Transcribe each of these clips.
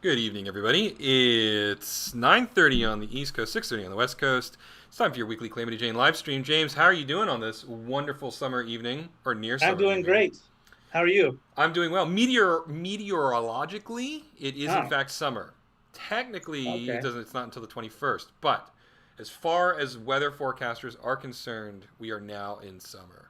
Good evening, everybody. It's 9:30 on the East Coast, 6:30 on the West Coast. It's time for your weekly Calamity Jane live stream. James, how are you doing on this wonderful summer evening, or near I'm summer doing evening? great. How are you? I'm doing well. Meteorologically, it is in Oh, fact summer. Technically, it okay. doesn't. It's not until the 21st. But as far as weather forecasters are concerned, we are now in summer.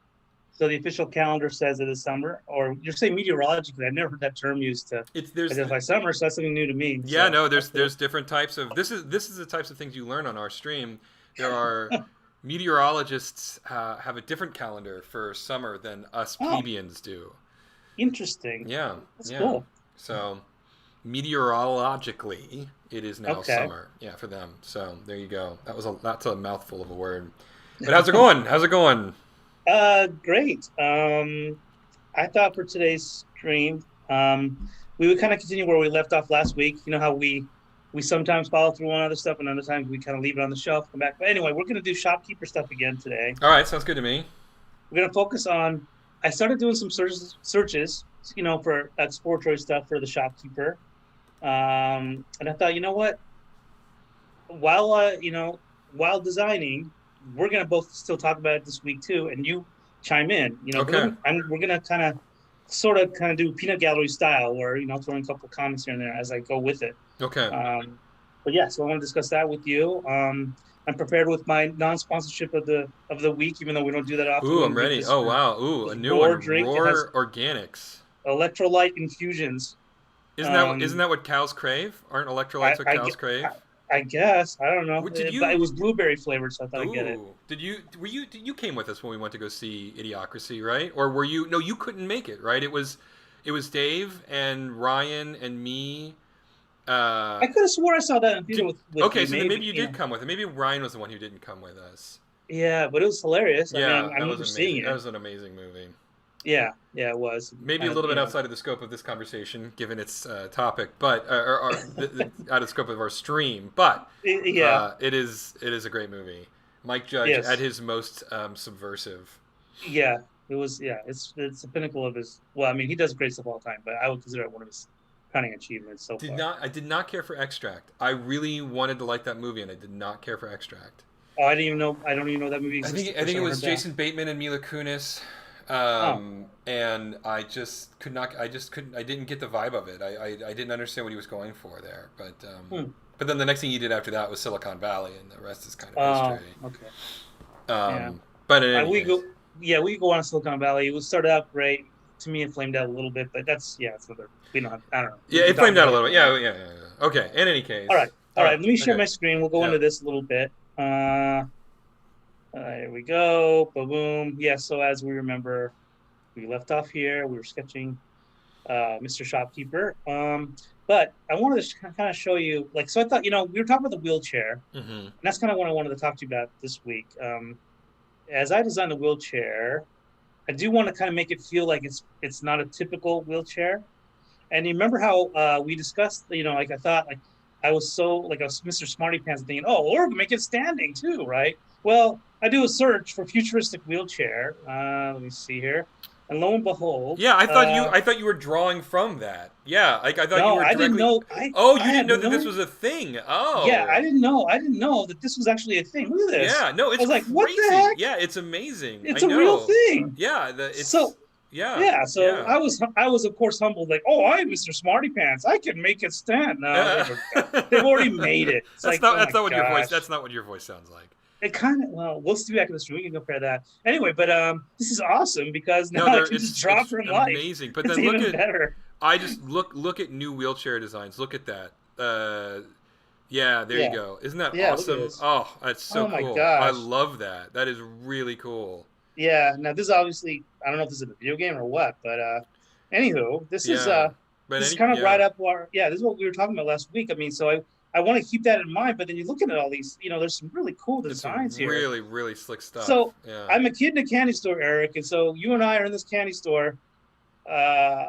So the official calendar says it is summer, or you're saying meteorologically. I've never heard that term used to It's there's identify summer, so that's something new to me. Yeah, So no, that's there's cool. different types of this is the types of things you learn on our stream. There are meteorologists have a different calendar for summer than us Oh, plebeians do. interesting. Yeah, That's yeah. cool. So meteorologically, it is now Okay. summer. Yeah, for them. So there you go. That's a mouthful of a word. But how's it going? How's it going? Great. I thought for today's stream, we would kind of continue where we left off last week. You know how we sometimes follow through on other stuff, and other times we kind of leave it on the shelf, come back. But anyway, we're going to do shopkeeper stuff again today. All right, sounds good to me. We're going to focus on. I started doing some searches, for exploratory stuff for the shopkeeper. And I thought, you know what? While while designing, we're going to both still talk about it this week too, and you chime in. But Okay. we're going to kind of do peanut gallery style, where throwing a couple of comments here and there as I go with it. Okay. But yeah, so I want to discuss that with you. I'm prepared with my non-sponsorship of the week, even though we don't do that often. Ooh, We're I'm going to do ready. Oh wow. Ooh, a this new roar one. drink. It has Roar Organics. electrolyte infusions. Isn't Um, that what cows crave? Aren't I, electrolytes what I, cows I, crave? I guess I don't know, Did but it you? was blueberry flavored, so I thought I'd get it. Ooh, you came with us when we went to go see Idiocracy, right? Or were you? No, you couldn't make it, right? It was Dave and Ryan and me. Uh, I could have swore I saw that in theater did with Okay, you. so then maybe Maybe you did come with it. Maybe Ryan was the one who didn't come with us. yeah, but it was hilarious. I mean, Yeah, I that was remember seeing amazing. That it. was an amazing movie. Yeah, yeah, it was Maybe a kind of little bit outside of the scope of this conversation, given its topic, but out of scope of our stream. But yeah, it is a great movie. Mike Judge at yes, his most subversive. yeah. It was yeah. It's the pinnacle of his. Well, I mean, he does great stuff all the time, but I would consider it one of his crowning achievements so far. I did not care for Extract. I really wanted to like that movie, and I did not care for Extract. Oh, I didn't even know. I don't even know that movie existed. I First think it time I was heard that. Jason Bateman and Mila Kunis. Oh, And I just could not. I just couldn't. I didn't get the vibe of it. I didn't understand what he was going for there. hmm. But then the next thing he did after that was Silicon Valley, and the rest is kind of Oh, history. okay. Yeah. But in any We case, go. Yeah, we go on Silicon Valley. It was started out great. To me, it flamed out a little bit, but that's yeah. It's another. We don't have. I don't know. We yeah, can it talk flamed out a about it. little bit. Yeah, yeah, yeah, yeah. Okay. In any All case, right. all All right. right. Let me share Okay. my screen. We'll go Yeah. into this a little bit. Here we go. Boom, boom. Yeah. So as we remember, we left off here. We were sketching Mr. Shopkeeper. But I wanted to kind of show you, like, so I thought, we were talking about the wheelchair, and Mm-hmm. that's kind of what I wanted to talk to you about this week. As I designed the wheelchair, I do want to kind of make it feel like it's not a typical wheelchair. And you remember how we discussed, like I thought, like I was so like I was Mr. Smarty Pants thinking, oh, or we can make it standing too, right? Well, I do a search for futuristic wheelchair. Let me see here, and lo and behold, Yeah, I thought you were drawing from that. Yeah, like I thought you no, were I didn't directly. know. Oh, I you didn't had know that this no. was a thing. Yeah, Oh, I didn't know that this was actually a thing. Look at this. yeah. No, I it's was like, what the crazy. heck? Yeah, it's amazing. I It's a real know. thing. Yeah, So yeah, yeah, so yeah. I was of course humbled, like, oh, I'm Mr. Smarty Pants. I can make it stand. No, Uh, they've already made it. It's like, oh that's my not what your voice. gosh. That's not what your voice sounds like. It kind of well, we'll see back in the stream. We can compare that anyway. But this is awesome because now No, I there can just draw it's from life. amazing. But It's then even better. I just look at new wheelchair designs. Look at that. Yeah, there you Yeah, go. Isn't that yeah. Look at awesome? this. Oh, that's so Oh my cool. I gosh. love that. That is really cool. Yeah. Now this is obviously I don't know if this is a video game or what, but anywho, this is Yeah. But kind of right yeah. up our yeah. This is what we were talking about last week. I mean, so I want to keep that in mind. But then you're looking at all these, there's some really cool It's some designs here. really, really slick stuff. So Yeah. I'm a kid in a candy store, Eric, and so you and I are in this candy store. Uh,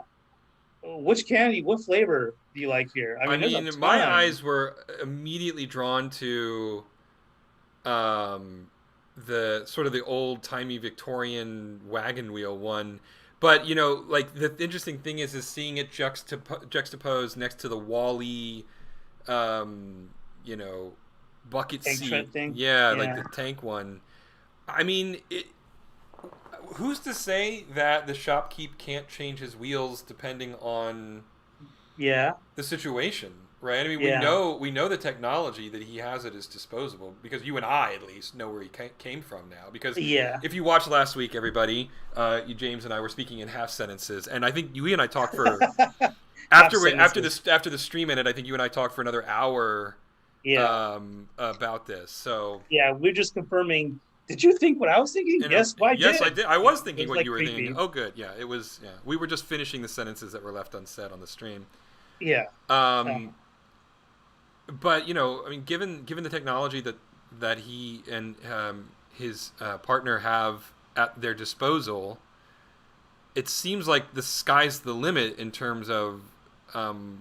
which candy? What flavor do you like here? I I mean, there's a mean, my ton. eyes were immediately drawn to um, the sort of the old timey Victorian wagon wheel one, But like the interesting thing is seeing it juxtaposed next to the Wall-E, um, you know, bucket Tank tread seat. thing. Yeah, like Yeah. the tank one. I mean, who's to say that the shopkeep can't change his wheels depending on Yeah. the situation, right? I mean, we Yeah. know we know the technology that he has at his disposal because you and I at least know where he came from now. Because Yeah. if you watched last week, everybody, James and I were speaking in half sentences, and I think you and I talked for Half after sentences. after the stream ended. I think you and I talked for another hour Yeah. about this. So. Yeah. We're just confirming. Did you think what I was thinking? And Yes, well, I yes, I did. did. I Yeah. was It thinking was what like you were thinking. creepy. Oh, good. Yeah, it was. Yeah, we were just finishing the sentences that were left unsaid on the stream. Yeah. Uh, Um, but I mean, given the technology that he and his partner have at their disposal, it seems like the sky's the limit in terms of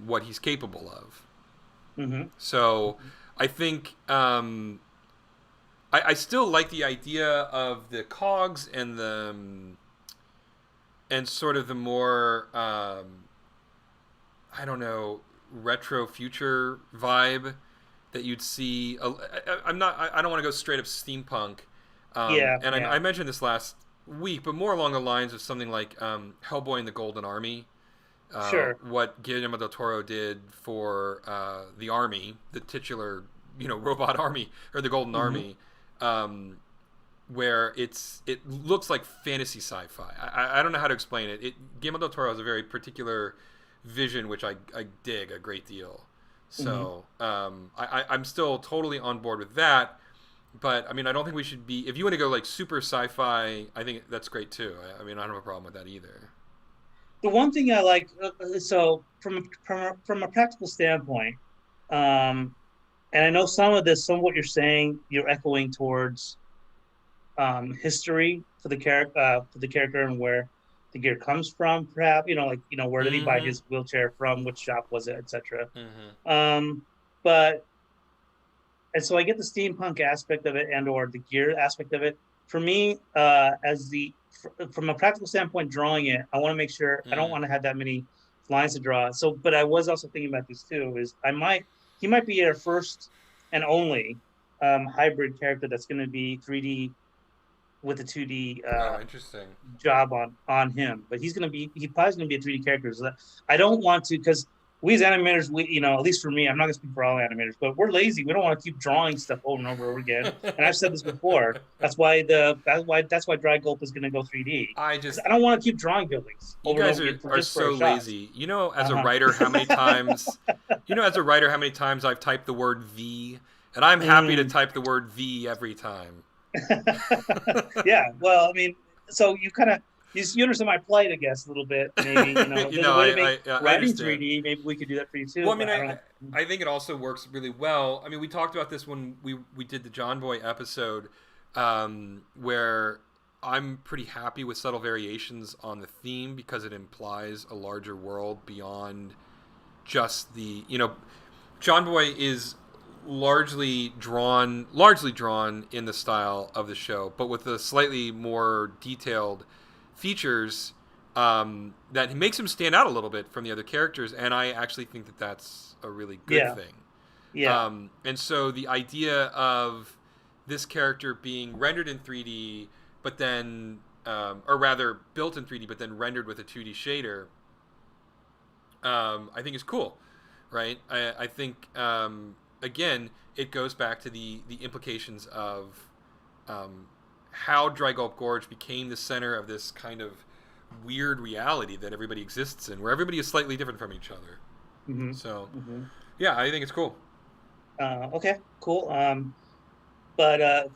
what he's capable of. mm-hmm. So, I think I still like the idea of the cogs and the and sort of the more I don't know, retro future vibe that you'd see. I'm not. I don't want to go straight up steampunk. Yeah. And Yeah. I mentioned this last week, but more along the lines of something like Hellboy and the Golden Army. Sure. What Guillermo del Toro did for the army, the titular, robot army or the Golden Mm-hmm. Army, um, where it looks like fantasy sci-fi. I don't know how to explain it. Guillermo del Toro has a very particular vision, which I dig a great deal. Mm-hmm. So I'm still totally on board with that. But I mean, I don't think we should be. If you want to go like super sci-fi, I think that's great too. I mean, I don't have a problem with that either. The one thing I like, so from a practical standpoint, um, and I know some of what you're saying, you're echoing towards history for the character and where the gear comes from. Perhaps like where did he buy Mm-hmm. his wheelchair from? Which shop was it, etc. Mm-hmm. Um, but and so I get the steampunk aspect of it and or the gear aspect of it. For me, from a practical standpoint, drawing it, I want to make sure I don't Mm. want to have that many lines to draw. So, but I was also thinking about this too. Is he might be our first and only hybrid character that's going to be 3D with a 2D Oh, interesting. job on him, but he probably going to be a 3D character. So I don't want to because we as animators, at least for me, I'm not going to speak for all animators, but we're lazy. We don't want to keep drawing stuff over and over and over again. And I've said this before. That's why Dry Gulp is going to go 3D I because just I don't want to keep drawing buildings You over and guys over again for are just for so our shots. lazy. As a Uh writer, how many times I've typed the word "the," and I'm happy to huh. type the word "the" every time. Yeah. Well, I mean, so you understand my plight, I guess, a little bit. Maybe if there's a way to make I writing understand. 3D, maybe we could do that for you Well, too. I mean, But I don't. I think it also works really well. I mean, we talked about this when we did the John Boy episode, where I'm pretty happy with subtle variations on the theme because it implies a larger world beyond just John Boy is largely drawn in the style of the show, but with a slightly more detailed features that makes him stand out a little bit from the other characters, and I actually think that that's a really good Yeah. thing. Yeah. And so the idea of this character being rendered in 3D, but then, or rather built in 3D, but then rendered with a 2D shader, I think is cool, right? I think again, it goes back to the implications of how Dry Gulp Gorge became the center of this kind of weird reality that everybody exists in, where everybody is slightly different from each other. Hmm. So, Hmm. yeah, I think it's cool. Okay. Cool. But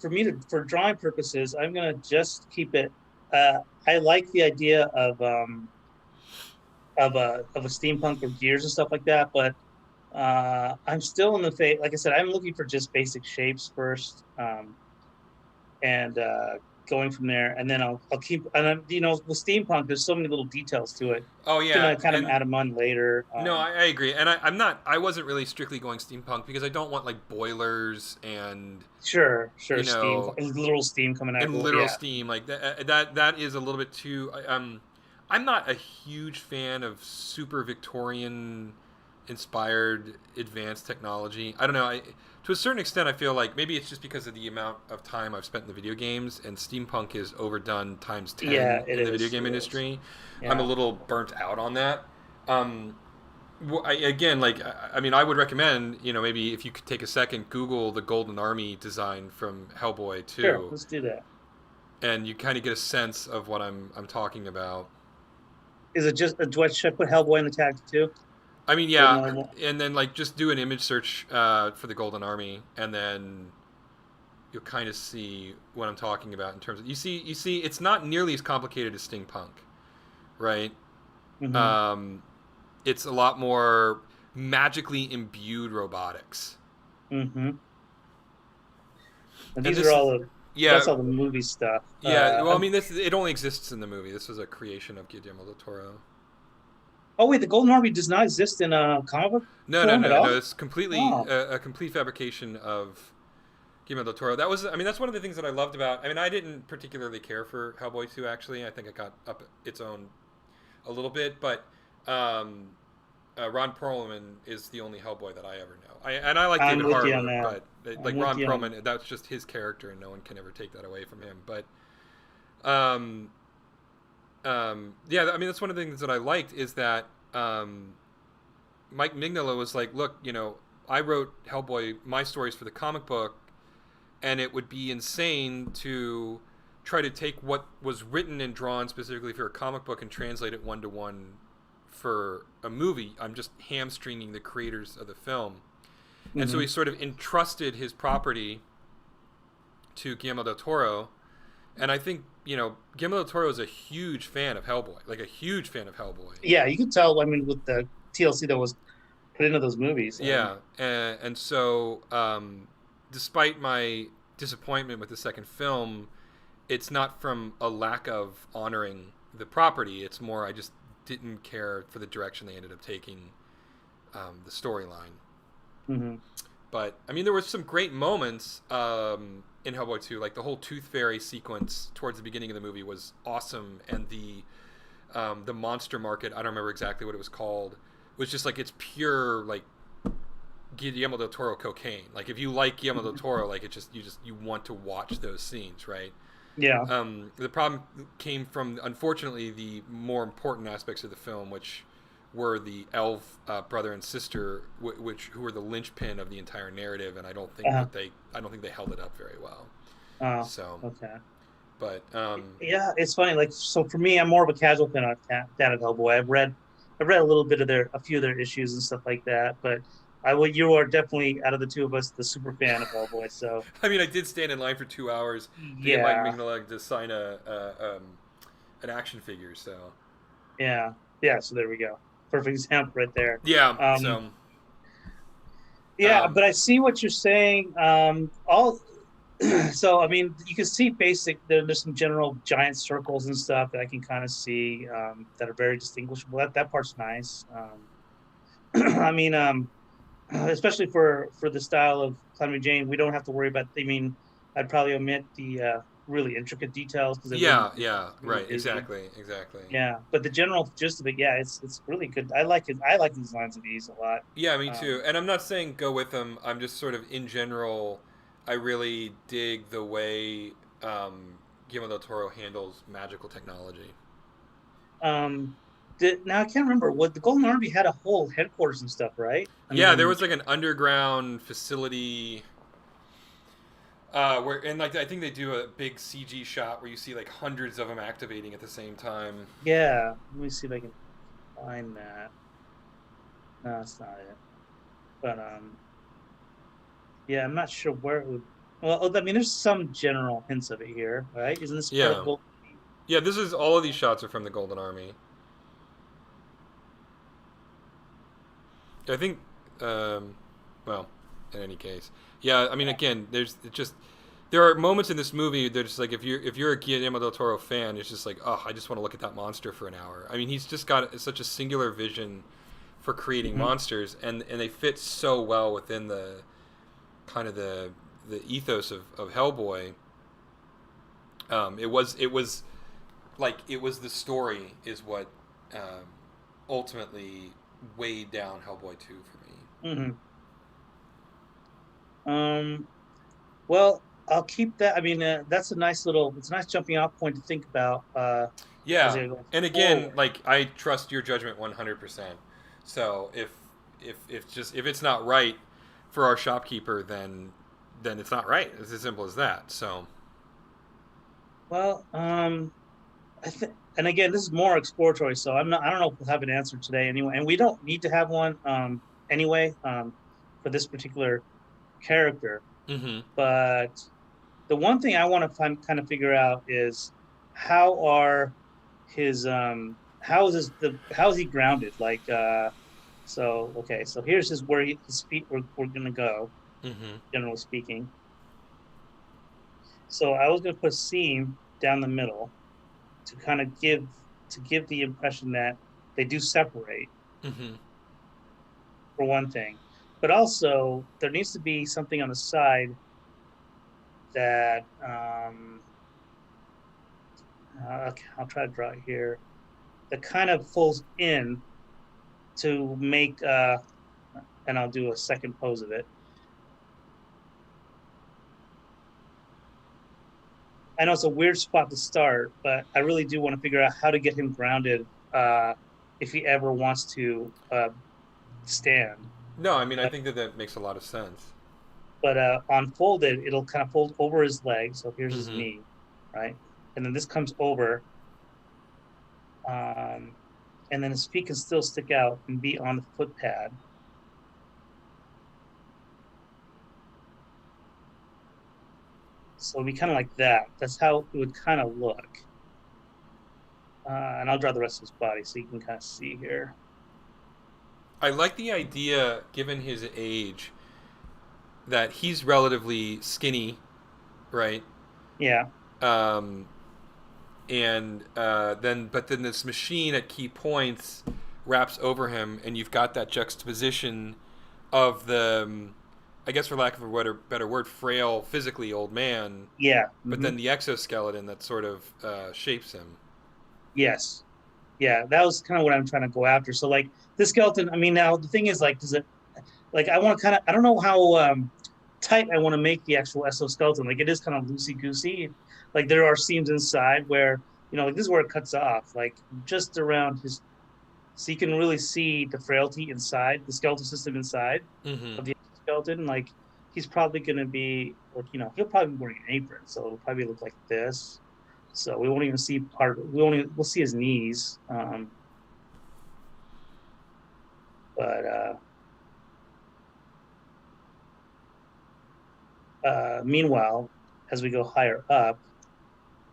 for drawing purposes, I'm gonna just keep it. I like the idea of a steampunk or gears and stuff like that, but I'm still in the phase. Like I said, I'm looking for just basic shapes first, and going from there, and then I'll keep. And with steampunk, there's so many little details to it. Oh It's yeah, gonna kind of and add them on later. no, I agree, and I'm not. I wasn't really strictly going steampunk because I don't want like boilers and Sure, you steam, know literal steam coming out. and literal Yeah, steam like that. That is a little bit too. I'm not a huge fan of super Victorian inspired advanced technology. I don't know. To a certain extent, I feel like maybe it's just because of the amount of time I've spent in the video games, and steampunk is overdone times 10 Yeah, it in the video is. game It is. industry. I'm a Yeah. little burnt out on that. Um, again, like I mean, I would recommend maybe if you could take a second, Google the Golden Army design from Hellboy Sure. 2, Let's do that. and you kind of get a sense of what I'm talking about. Is it just a should I put Hellboy in the tag too? I mean, The yeah, normal. and then like just do an image search for the Golden Army, and then you'll kind of see what I'm talking about in terms of you see it's not nearly as complicated as steampunk, right? Mm-hmm. Um, it's a lot more magically imbued robotics, Mm-hmm. And and these are this all is the yeah that's all the movie stuff. yeah. Well, I mean, this it only exists in the movie. This was a creation of Guillermo del Toro. Oh wait, the Golden Army does not exist in a comic book No, no, form at no, no. all. It's completely Oh. a complete fabrication of Guillermo del Toro. That was, I mean, that's one of the things that I loved about. I mean, I didn't particularly care for Hellboy 2. Actually, I think it got up its own a little bit, but um, Ron Perlman is the only Hellboy that I ever know. I like I'm David with you on Harbour, that. but I'm like with Ron you on. Perlman, that's just his character, and no one can ever take that away from him. But um, yeah, I mean, that's one of the things that I liked is that Mike Mignola was like, look, I wrote Hellboy, my stories for the comic book, and it would be insane to try to take what was written and drawn specifically for a comic book and translate it one to one for a movie. I'm just hamstringing the creators of the film. And so Mm-hmm. he sort of entrusted his property to Guillermo del Toro. And I think, Guillermo del Toro is a huge fan of Hellboy, like a huge fan of Hellboy. Yeah, you could tell. I mean, with the TLC that was put into those movies. Yeah. And so, despite my disappointment with the second film, it's not from a lack of honoring the property. It's more I just didn't care for the direction they ended up taking the storyline. Mm-hmm. But I mean, there were some great moments in Hellboy 2. Like the whole Tooth Fairy sequence towards the beginning of the movie was awesome, and the monster market, I don't remember exactly what it was called, was just like it's pure like Guillermo del Toro cocaine. Like if you like Guillermo del Toro, like you want to watch those scenes, right? Yeah. The problem came from, unfortunately, the more important aspects of the film, which were the elf brother and sister, who were the linchpin of the entire narrative, and I don't think Uh, I don't think they held it up very well. oh, So, okay. but Yeah, it's funny. Like, so for me, I'm more of a casual fan of Hellboy. I've read a little bit of a few of their issues and stuff like that. But you are definitely out of the two of us the super fan of Hellboy. So I mean, I did stand in line for 2 hours to get Mike yeah, Mignola to sign an action figure. So yeah, yeah. So there we go. Perfect example right there. yeah, Um, so yeah, um, but I see what you're saying. All so I mean, you can see there's some general giant circles and stuff that I can kind of see that are very distinguishable. That part's nice. I mean, especially for the style of Calamity Jane, we don't have to worry about. I mean, I'd probably omit the really intricate details because it yeah, wouldn't yeah, it's really right, busy. exactly. Yeah, but the general gist of it, yeah, it's really good. I like it. I like these lines of these a lot. Yeah, me too. Um, And I'm not saying go with them. I'm just sort of in general, I really dig the way Guillermo del Toro handles magical technology. um, now I can't remember what the Golden Army had a whole headquarters and stuff, right? I Yeah, there mean, was like an underground facility where, and like I think they do a big CG shot where you see like hundreds of them activating at the same time. yeah. Let me see if I can find that. No, that's not it. But yeah, I'm not sure where it would. Well, I mean, there's some general hints of it here, right? Isn't this part of the Yeah, Golden? yeah. This is all of these shots are from the Golden Army. I think, well, in any case, yeah. I mean, again, there are moments in this movie that just like if you're a Guillermo del Toro fan, it's just like, oh, I just want to look at that monster for an hour. I mean, he's just got such a singular vision for creating Mm-hmm. monsters, and they fit so well within the kind of the ethos of Hellboy. It was like it was the story is what ultimately weighed down Hellboy 2 for me. Hmm. Um, well, I'll keep that. I mean, that's a nice it's a nice jumping off point to think about as Yeah, I go and again, forward. like I trust your judgment 100%. So if it's not right for our shopkeeper, then it's not right. It's as simple as that. So Well, I think, and again, this is more exploratory, so I don't know if we'll have an answer today anyway, and we don't need to have one anyway for this particular character. mm-hmm. But the one thing I want to kind of figure out is how are his how is he grounded? Like so okay, so here's his feet we're gonna go, Mm-hmm. generally speaking. So I was gonna put a seam down the middle to kind of give the impression that they do separate Mm-hmm. for one thing, but also there needs to be something on the side that okay, I'll try to draw it here that kind of folds in to make and I'll do a second pose of it. I know it's a weird spot to start, but I really do want to figure out how to get him grounded if he ever wants to stand. No, I mean I think that that makes a lot of sense. But on folded, it'll kind of fold over his leg. So here's his Mm-hmm. knee, right? And then this comes over, um, and then his feet can still stick out and be on the foot pad. So it'll be kind of like that. That's how it would kind of look. And I'll draw the rest of his body so you can kind of see here. I like the idea, given his age, that he's relatively skinny, right? Yeah. Um, and then this machine at key points wraps over him, and you've got that juxtaposition of the, I guess for lack of a better word, frail physically old man, Yeah. but Hmm. then the exoskeleton that sort of shapes him. Yes. Yeah. That was kind of what I'm trying to go after. So like this skeleton, I mean, now the thing is like, does it like I want to kind of I don't know how tight I want to make the actual exoskeleton. Like it is kind of loosey goosey. Like there are seams inside where like this is where it cuts off, like just around his, so you can really see the frailty inside the skeletal system inside Mm-hmm. of the exoskeleton. Like he's probably going to be like he'll probably be wearing an apron, so it'll probably look like this. So we won't even see part of it. We'll see his knees. But meanwhile, as we go higher up,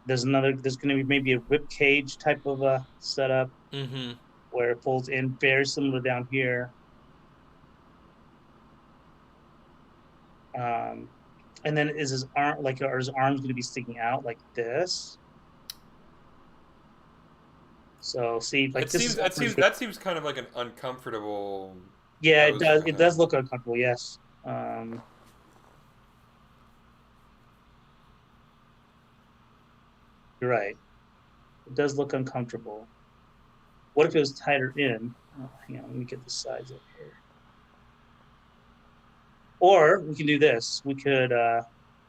there's going to be maybe a rib cage type of a setup Mm-hmm. where it folds in very similar down here. Um, and then is his arm like are his arms going to be sticking out like this? So see, like this is over his rib. That seems kind of like an uncomfortable Yeah, it pose does. for It does him. look uncomfortable. Yes. You're right. It does look uncomfortable. What if it was tighter in? Oh, hang on, let me get the size up here. Or we can do this. We could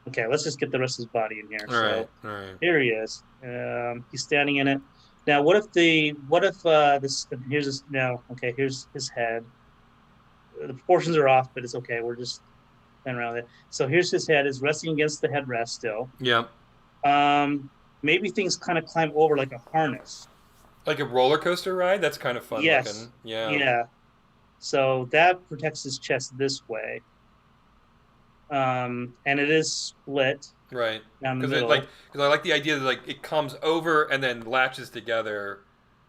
okay, let's just get the rest of his body in here. All right, So all right. here he is. He's standing in it. Now what if this here's his no, okay, here's his head. The proportions are off, but it's okay. We're just playing around with it. So here's his head, is resting against the headrest still. Yep. Maybe things kind of climb over like a harness. Like a roller coaster ride. That's kind of fun Yes. looking. Yeah. Yeah. So that protects his chest this way. And it is split Right. down the Because middle. I like the idea that like it comes over and then latches together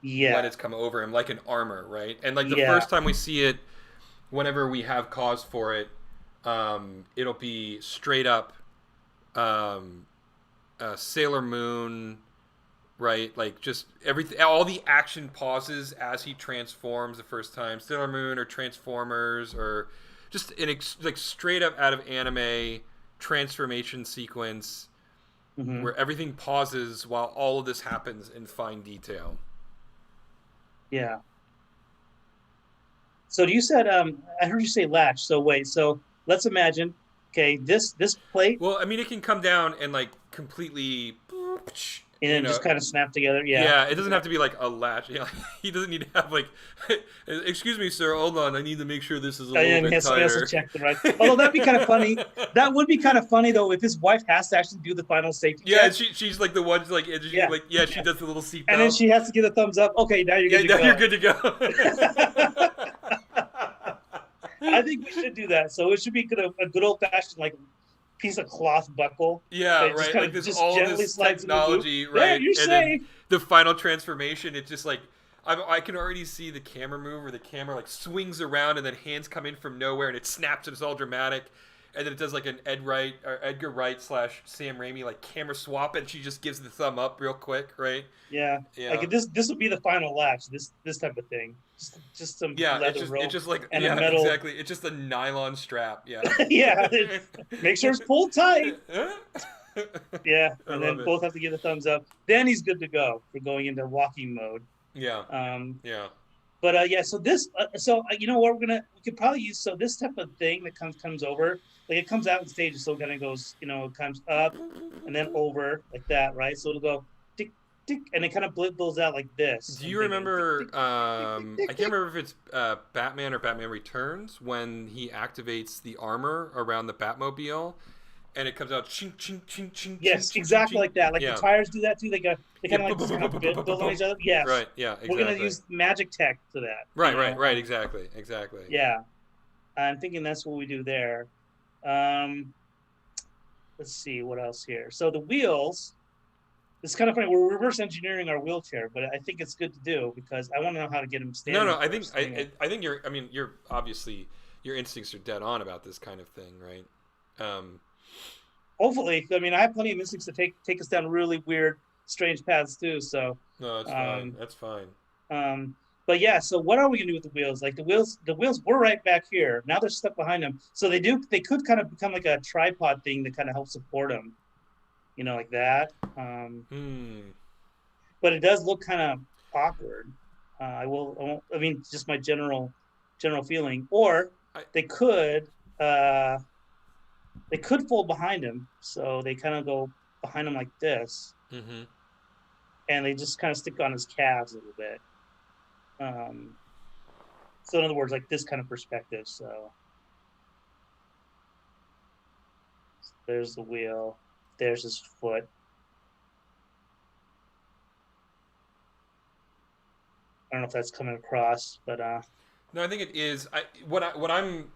when Yeah. it's come over him like an armor, right? And like the Yeah. first time we see it, whenever we have cause for it, it'll be straight up um, Sailor Moon, right? Like just everything, all the action pauses as he transforms the first time. Sailor Moon or Transformers or just like straight up out of anime transformation sequence. Mm-hmm. where everything pauses while all of this happens in fine detail. Yeah. So you said I heard you say latch. So wait, so let's imagine, okay, this plate Well, I mean, it can come down and like completely, you and know, just kind of snap together. Yeah. yeah, it doesn't have to be like a latch. You know, he doesn't need to have like, excuse me, sir, hold on, I need to make sure this is a little And bit somebody else will tighter. check the right. Although that'd be kind of funny. That would be kind of funny though if his wife has to actually do the final safety Yeah, check. and she's like the one like, Yeah. like yeah, she does the little seatbelt. And then she has to give a thumbs up. Okay, now you're yeah, good to now go. you're good to go. I think we should do that. So it should be a good old fashioned like piece of cloth buckle. Yeah, That just right. kind Like of this just all gently this slides in the boot. technology, There, right? you're And then safe. the final transformation, it's just like I can already see the camera move where the camera like swings around and then hands come in from nowhere and it snaps and it's all dramatic. And then it does like an Edgar Wright / Sam Raimi like camera swap, and she just gives the thumb up real quick, right? Yeah. Yeah. Like this would be the final latch. This type of thing. Just some Yeah, leather rope it's just like and yeah, a metal. exactly. It's just a nylon strap. Yeah. Yeah. Make sure it's pulled tight. Yeah. I And love then it. both have to give a thumbs up. Then he's good to go for going into walking mode. Yeah. Yeah. But yeah, so this, you know what, we could probably use, so this type of thing that comes over, like it comes out in stages, so it kind of goes, it comes up and then over like that, right? So it'll go tick, tick, and it kind of blows out like this. Do you remember, I can't remember if it's Batman or Batman Returns, when he activates the armor around the Batmobile, and it comes out ching, ching, ching, ching, yes, ching, exactly ching, like that. Like yeah. the tires do that too. They kind of like build on each other. Yes. Right, yeah, exactly. We're going to use magic tech for that. Right, exactly. Yeah. I'm thinking that's what we do there. Let's see what else here. So the wheels, it's kind of funny. We're reverse engineering our wheelchair, but I think it's good to do because I want to know how to get him standing. No, I think you're obviously your instincts are dead on about this kind of thing, right? Hopefully, I mean, I have plenty of instincts to take us down really weird, strange paths too. So no, that's fine. That's fine. But yeah, so what are we gonna do with the wheels? Like the wheels were right back here. Now they're stuck behind them. So they could kind of become like a tripod thing to kind of help support them, like that. But it does look kind of awkward. I mean, just my general feeling. Or they could fold behind him, so they kind of go behind him like this, and they just kind of stick on his calves a little bit. So in other words, like this kind of perspective. So there's the wheel, there's his foot. I don't know if that's coming across, but no, I think it is. What I'm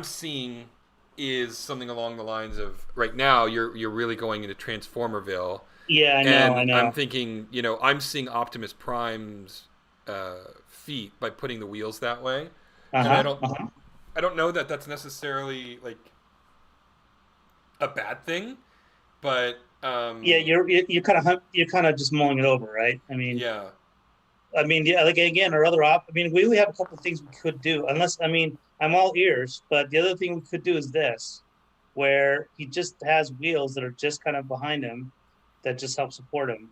seeing is something along the lines of right now you're really going into Transformerville. Yeah, I know. I'm thinking, I'm seeing Optimus Prime's feet by putting the wheels that way, and I don't know that that's necessarily like a bad thing, but yeah, you're kind of just mulling it over, right? I mean, yeah. Like again, our other we only have a couple of things we could do, unless, I'm all ears, but the other thing we could do is this, where he just has wheels that are just kind of behind him that just help support him,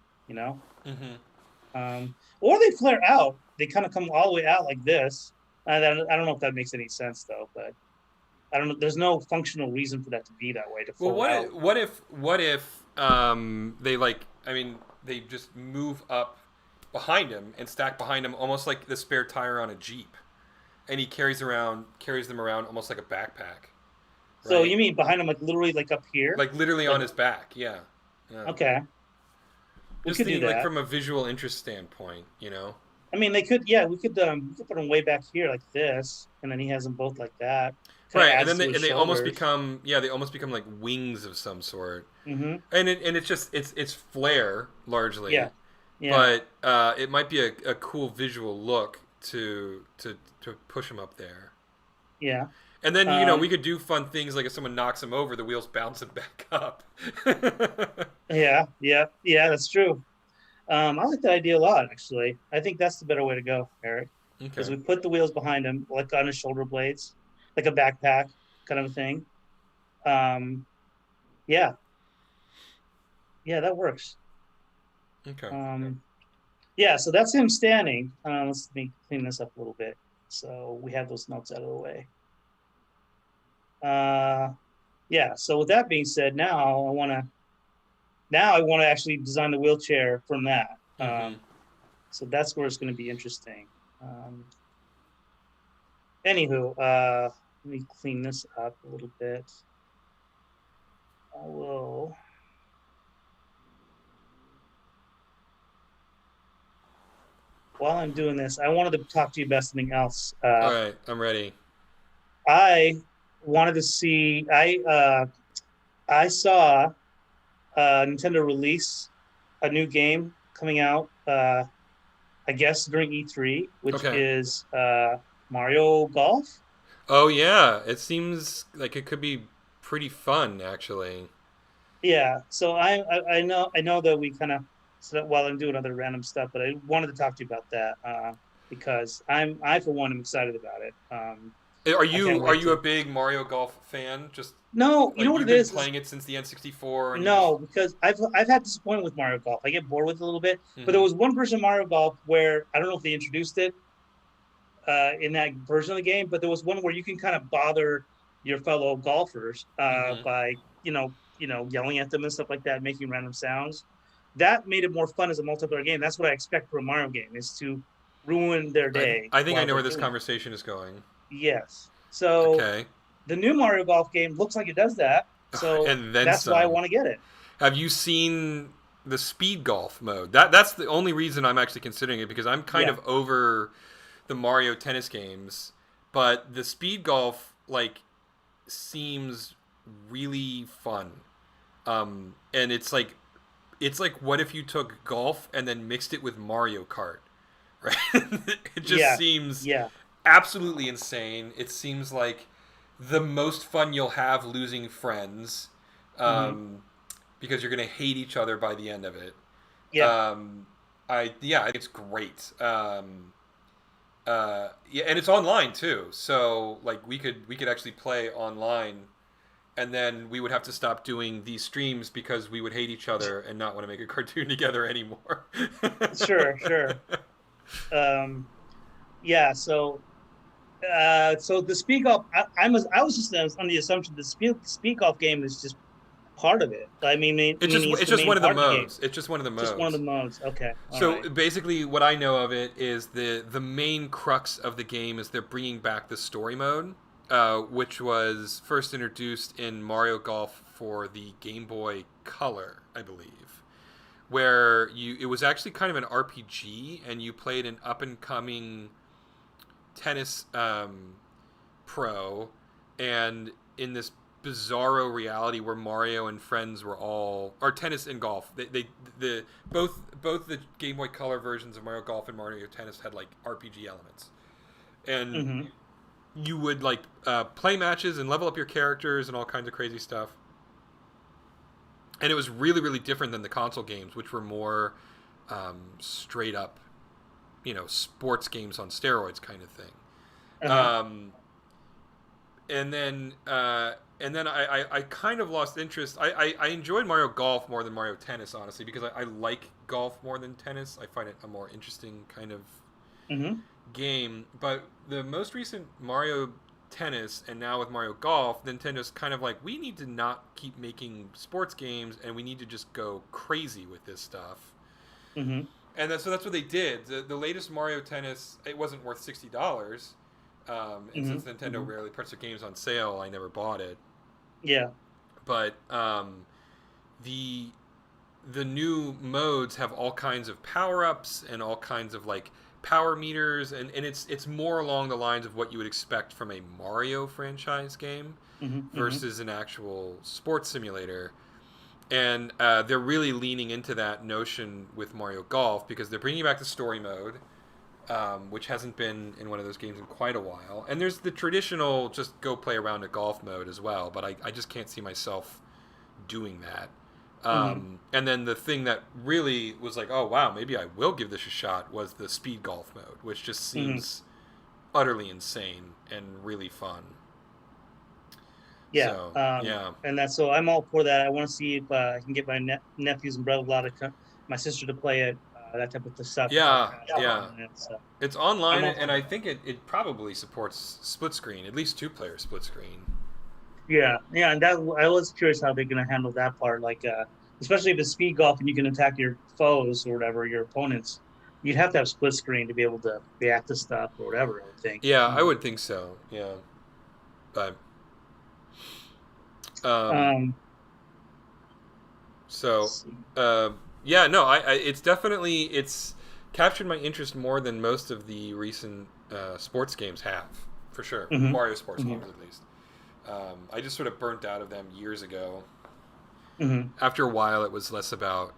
or they flare out. They kind of come all the way out like this. I don't know if that makes any sense though, but I don't know. There's no functional reason for that to be that way. To fold out. What if they just move up behind him and stack behind him almost like the spare tire on a Jeep, and he carries them around almost like a backpack. Right? So you mean behind him, like literally, like up here, like literally on his back? Yeah. Okay. Just thinking, like from a visual interest standpoint, they could. Yeah, we could put them way back here like this, and then he has them both like that. Right, and then they almost become like wings of some sort. Mm-hmm. And it's flare largely. Yeah. But it might be a cool visual look to push him up there. Yeah. And then we could do fun things like if someone knocks him over, the wheels bounce him back up. Yeah, that's true. I like that idea a lot, actually. I think that's the better way to go, Eric. Because we put the wheels behind him, like on his shoulder blades, like a backpack kind of a thing. Yeah. Yeah, that works. Okay. Um, yeah, so that's him standing. Let me clean this up a little bit. So we have those notes out of the way. Uh, yeah. So with that being said, now I want to actually design the wheelchair from that. Mm-hmm. So that's where it's going to be interesting. Um, Anywho, let me clean this up a little bit. I will. While I'm doing this, I wanted to talk to you about something else. All right, I'm ready. I wanted to see. I saw Nintendo release a new game coming out. I guess during E3, which Okay. is Mario Golf. Oh yeah, it seems like it could be pretty fun actually. Yeah, so I know that we kind of so while I'm doing other random stuff, but I wanted to talk to you about that because I for one am excited about it. Are I can't you wait a to. big Mario Golf fan? Just No, you know like what you've it been is playing it since the N64, and you just. no, because I've had disappointment with Mario Golf. I get bored with it a little bit, but there Mm-hmm. was one version of Mario Golf where I don't know if they introduced it in that version of the game, but there was one where you can kind of bother your fellow golfers Mm-hmm. by yelling at them and stuff like that, making random sounds. That made it more fun as a multiplayer game. That's what I expect from a Mario game is to ruin their day I think I while know they're where this doing it. conversation is going. Yes. So Okay. the new Mario Golf game looks like it does that. So And then that's why I some. want to get it. Have you seen the speed golf mode? That's the only reason I'm actually considering it because I'm kind Yeah. of over the Mario tennis games, but the speed golf seems really fun. And it's like what if you took golf and then mixed it with Mario Kart, right? It just Yeah. seems Yeah. absolutely insane. It seems like the most fun you'll have losing friends, Hmm. um, because you're gonna hate each other by the end of it. Yeah. Um, I think it's great. Yeah, and it's online too. So like we could actually play online, and then we would have to stop doing these streams because we would hate each other and not want to make a cartoon together anymore. Sure. Sure. Yeah. So the speak off, I was just on the assumption the speak off game is just part of it. I mean, meaning it's It's the just main one of the part of the game. modes. It's just one of the Just one of the modes. modes. Okay. All So right. basically, what I know of it is the main crux of the game is they're bringing back the story mode, which was first introduced in Mario Golf for the Game Boy Color, I believe, where you it was actually kind of an RPG, and you played an up and coming tennis pro, and in this bizarro reality where Mario and friends were all or tennis and golf. They the both the Game Boy Color versions of Mario Golf and Mario Tennis had like RPG elements, and Mm-hmm. you would like play matches and level up your characters and all kinds of crazy stuff. And it was really different than the console games, which were more straight up, sports games on steroids kind of thing. Uh-huh. Um, and then I kind of lost interest. I enjoyed Mario Golf more than Mario Tennis, honestly, because I like golf more than tennis. I find it a more interesting kind of Mm-hmm. game. But the most recent Mario Tennis and now with Mario Golf, Nintendo's kind of like, we need to not keep making sports games and we need to just go crazy with this stuff. Mm-hmm. And so that's what they did. The latest Mario Tennis, it wasn't worth $60. And Mm-hmm. since Nintendo Mm-hmm. rarely puts their games on sale, I never bought it. Yeah. But the the new modes have all kinds of power ups and all kinds of like power meters, and it's more along the lines of what you would expect from a Mario franchise game Mm-hmm. Mm-hmm. versus an actual sports simulator. And they're really leaning into that notion with Mario Golf because they're bringing back the story mode, which hasn't been in one of those games in quite a while. And there's the traditional just go play around a golf mode as well, but I just can't see myself doing that. Mm-hmm. And then the thing that really was like, oh wow, maybe I will give this a shot was the speed golf mode, which just Mm-hmm. seems utterly insane and really fun. Yeah. So yeah. And that's so I'm all for that. I want to see if I can get my nephews and brother-in-law my sister to play it, that type of stuff. Yeah, yeah. On it, so It's I'm online, all for and I that. think it probably supports split screen, at least two-player split screen. Yeah, yeah, and that I was curious how they're going to handle that part. Like, especially if it's speed golf and you can attack your foes or whatever, your opponents. You'd have to have split screen to be able to react to stuff or whatever. I would think. Yeah, I would think so. Yeah, but um, Um, so let's see. uh, yeah, no, it's definitely it's captured my interest more than most of the recent sports games have, for sure. Hmm. Mario sports Hmm. games, at least. I just sort of burnt out of them years ago. Hmm. After a while, it was less about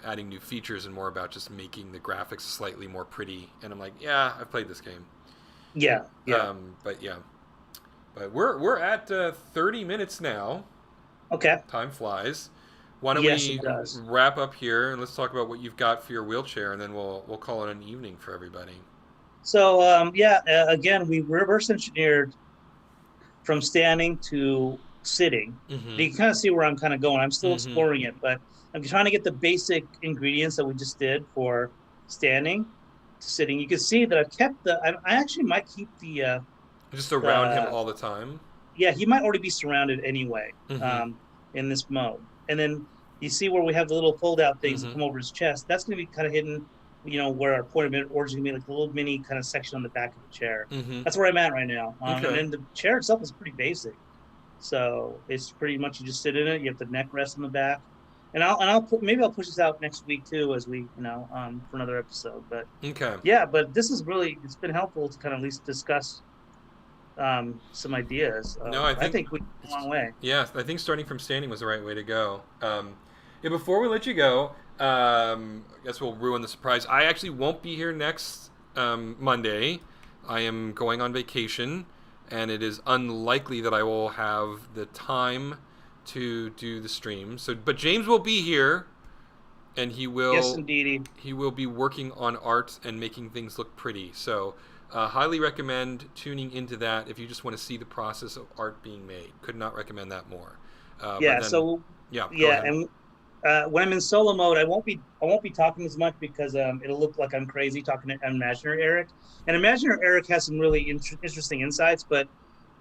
adding new features and more about just making the graphics slightly more pretty. And I'm like, yeah, I've played this game. Yeah, yeah. But yeah, but we're at 30 minutes now. Okay. Time flies. Why don't Yes, it we does. wrap up here and let's talk about what you've got for your wheelchair, and then we'll call it an evening for everybody. So, yeah, again, we reverse engineered from standing to sitting. Mm-hmm. You can kind of see where I'm kind of going. I'm still Mm-hmm. exploring it, but I'm trying to get the basic ingredients that we just did for standing to sitting. You can see that I've kept I actually might keep Just around him the, all the time. yeah, he might already be surrounded anyway, Mm-hmm. um, in this mode. And then you see where we have the little fold out things that Mm-hmm. come over his chest. That's going to be kind of hidden, where our point of origin is going to be like a little mini kind of section on the back of the chair. Mm-hmm. That's where I'm at right now. And Okay. then the chair itself is pretty basic. So it's pretty much you just sit in it. You have the neck rest on the back, and maybe I'll push this out next week too, as we for another episode. But Okay. yeah, but this is it's been helpful to kind of at least discuss some ideas. No, I I think think we went a long way. yeah, I think starting from standing was the right way to go. Yeah, before we let you go, I guess we'll ruin the surprise. I actually won't be here next Monday. I am going on vacation, and it is unlikely that I will have the time to do the stream. So, but James will be here, and Yes, indeedy. he will be working on art and making things look pretty. So, highly recommend tuning into that if you just want to see the process of art being made. Could not recommend that more. Yeah. But then, So yeah, go yeah, ahead. and when I'm in solo mode, I won't be talking as much because it'll look like I'm crazy talking to imaginary Eric. And imaginary Eric has some really interesting insights, but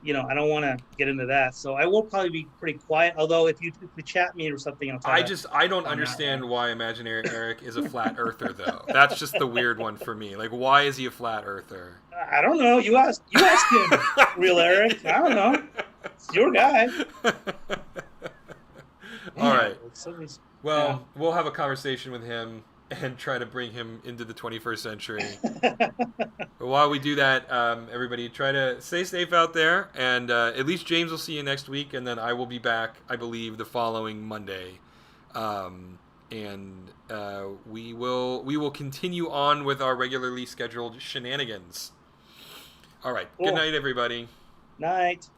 I don't want to get into that. So I will probably be pretty quiet. Although if you chat me or something, I'll try to I don't comment out understand there. why Imaginary Eric is a flat earther though. That's just the weird one for me. Like, why is he a flat earther? I don't know. You ask him, real Eric. I don't know. It's your guy. All Man, right. yeah. Well, we'll have a conversation with him and try to bring him into the 21st century. But while we do that, everybody try to stay safe out there, and at least James will see you next week, and then I will be back, I believe, the following Monday, and we will continue on with our regularly scheduled shenanigans. All right, good Cool. night, everybody. Night.